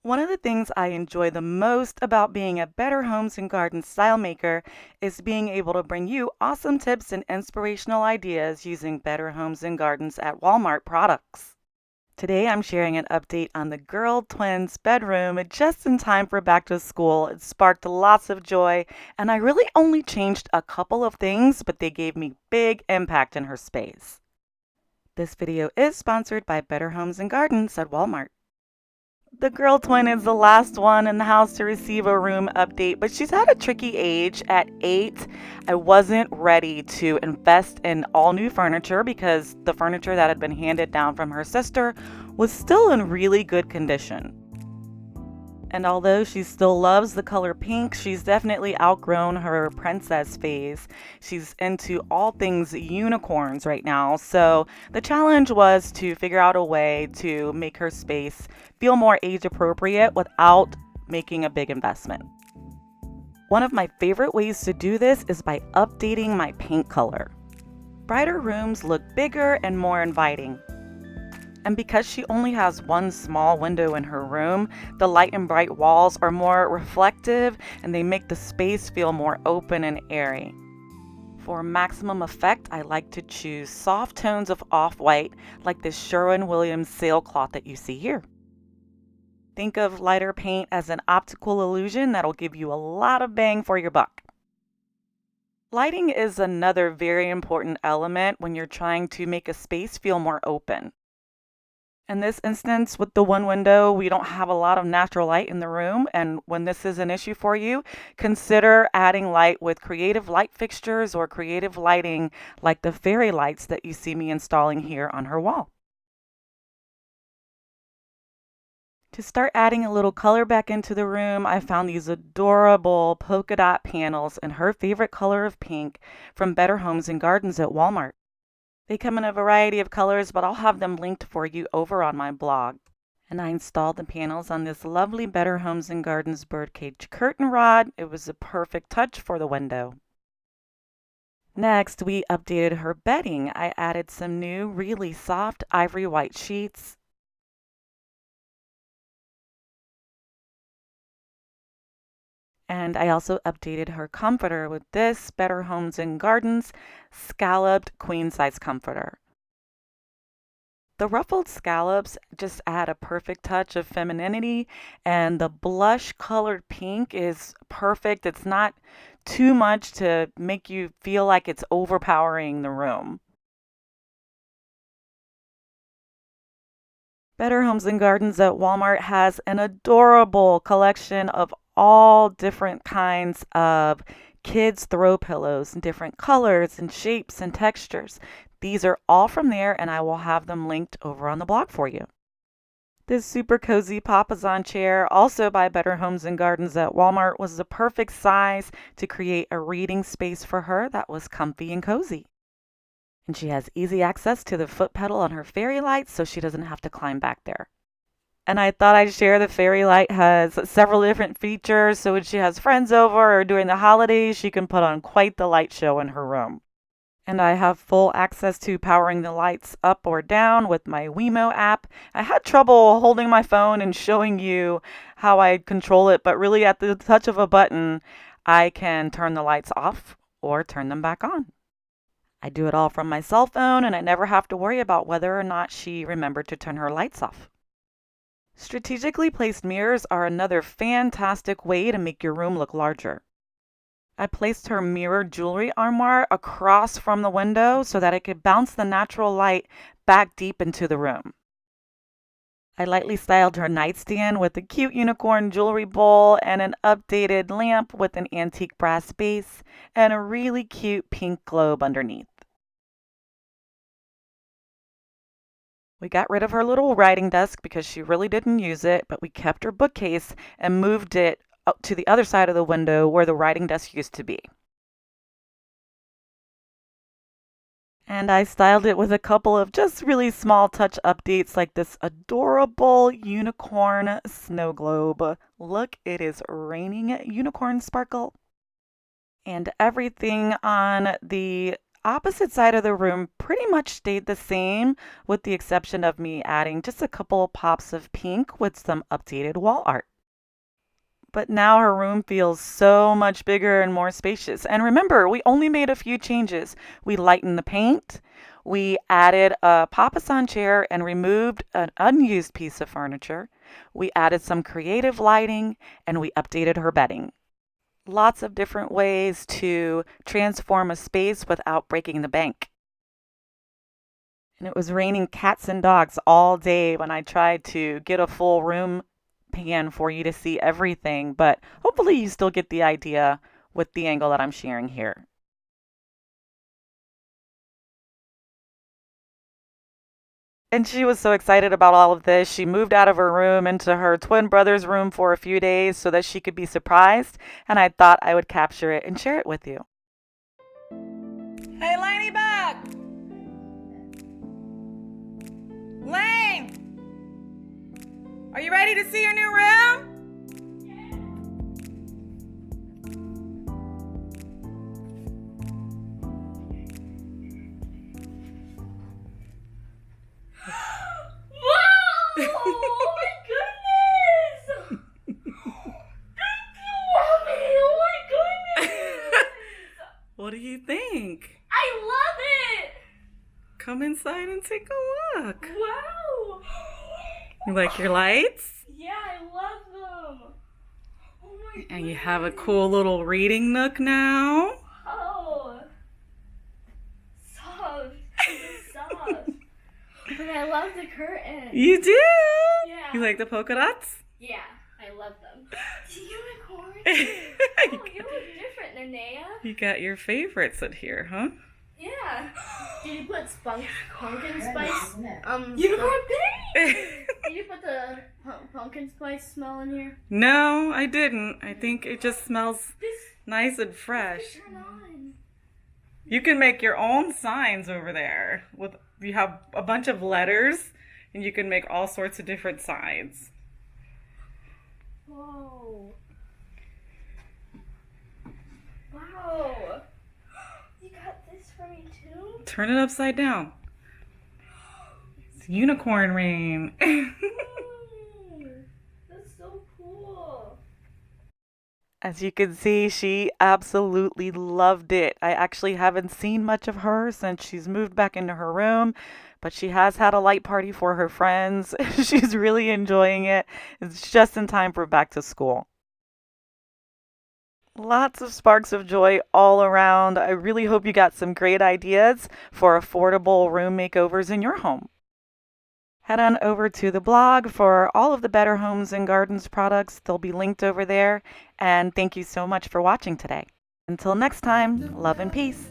One of the things I enjoy the most about being a Better Homes and Gardens style maker is being able to bring you awesome tips and inspirational ideas using Better Homes and Gardens at Walmart products. Today I'm sharing an update on the girl twins bedroom just in time for back to school. It sparked lots of joy, and I really only changed a couple of things, but they gave me big impact in her space. This video is sponsored by Better Homes and Gardens at Walmart. The girl twin is the last one in the house to receive a room update, but she's at a tricky age. At 8, I wasn't ready to invest in all new furniture because the furniture that had been handed down from her sister was still in really good condition. And although she still loves the color pink, she's definitely outgrown her princess phase. She's into all things unicorns right now. So the challenge was to figure out a way to make her space feel more age appropriate without making a big investment. One of my favorite ways to do this is by updating my paint color. Brighter rooms look bigger and more inviting. And because she only has one small window in her room, the light and bright walls are more reflective and they make the space feel more open and airy. For maximum effect, I like to choose soft tones of off-white like this Sherwin-Williams sailcloth that you see here. Think of lighter paint as an optical illusion that'll give you a lot of bang for your buck. Lighting is another very important element when you're trying to make a space feel more open. In this instance, with the one window, we don't have a lot of natural light in the room, and when this is an issue for you, consider adding light with creative light fixtures or creative lighting like the fairy lights that you see me installing here on her wall. To start adding a little color back into the room, I found these adorable polka dot panels in her favorite color of pink from Better Homes and Gardens at Walmart. They come in a variety of colors, but I'll have them linked for you over on my blog. And I installed the panels on this lovely Better Homes and Gardens birdcage curtain rod. It was a perfect touch for the window. Next, we updated her bedding. I added some new, really soft ivory white sheets. And I also updated her comforter with this Better Homes and Gardens scalloped queen size comforter. The ruffled scallops just add a perfect touch of femininity, and the blush colored pink is perfect. It's not too much to make you feel like it's overpowering the room. Better Homes and Gardens at Walmart has an adorable collection of all different kinds of kids' throw pillows in different colors and shapes and textures. These are all from there, and I will have them linked over on the blog for you. This super cozy Papazon chair, also by Better Homes and Gardens at Walmart, was the perfect size to create a reading space for her that was comfy and cozy. And she has easy access to the foot pedal on her fairy lights, so she doesn't have to climb back there. And I thought I'd share the fairy light has several different features, so when she has friends over or during the holidays, she can put on quite the light show in her room. And I have full access to powering the lights up or down with my Wemo app. I had trouble holding my phone and showing you how I control it, but really at the touch of a button, I can turn the lights off or turn them back on. I do it all from my cell phone, and I never have to worry about whether or not she remembered to turn her lights off. Strategically placed mirrors are another fantastic way to make your room look larger. I placed her mirror jewelry armoire across from the window so that it could bounce the natural light back deep into the room. I lightly styled her nightstand with a cute unicorn jewelry bowl and an updated lamp with an antique brass base and a really cute pink globe underneath. We got rid of her little writing desk because she really didn't use it, but we kept her bookcase and moved it up to the other side of the window where the writing desk used to be. And I styled it with a couple of just really small touch updates like this adorable unicorn snow globe. Look, it is raining unicorn sparkle. And everything on the opposite side of the room pretty much stayed the same, with the exception of me adding just a couple pops of pink with some updated wall art. But now her room feels so much bigger and more spacious. And remember, we only made a few changes. We lightened the paint, we added a papasan chair and removed an unused piece of furniture. We added some creative lighting and we updated her bedding. Lots of different ways to transform a space without breaking the bank. And it was raining cats and dogs all day when I tried to get a full room pan for you to see everything, but hopefully you still get the idea with the angle that I'm sharing here. And she was so excited about all of this. She moved out of her room into her twin brother's room for a few days so that she could be surprised, and I thought I would capture it and share it with you. Hey, Laney, back! Lane! Are you ready to see your new room? Oh my goodness! Thank you, Mommy! Oh my goodness! What do you think? I love it! Come inside and take a look. Wow! You like your lights? Yeah, I love them! Oh my goodness! And you have a cool little reading nook now. Oh! Soft! It's soft! But I love the curtain! You do? Yeah! You like the polka dots? Yeah, I love them. Unicorn! Oh, you look different, Nanea. You got your favorites in here, huh? Yeah. Did you put pumpkin spice? Unicorn Did you put the pumpkin spice smell in here? No, I didn't. I think it just smells This nice and fresh. turn on. You can make your own signs over there. You have a bunch of letters, and you can make all sorts of different signs. Whoa. Wow. You got this for me too? Turn it upside down. It's unicorn rain. That's so cool. As you can see, she absolutely loved it. I actually haven't seen much of her since she's moved back into her room, but she has had a light party for her friends. She's really enjoying it. It's just in time for back to school. Lots of sparks of joy all around. I really hope you got some great ideas for affordable room makeovers in your home. Head on over to the blog for all of the Better Homes and Gardens products. They'll be linked over there. And thank you so much for watching today. Until next time, love and peace.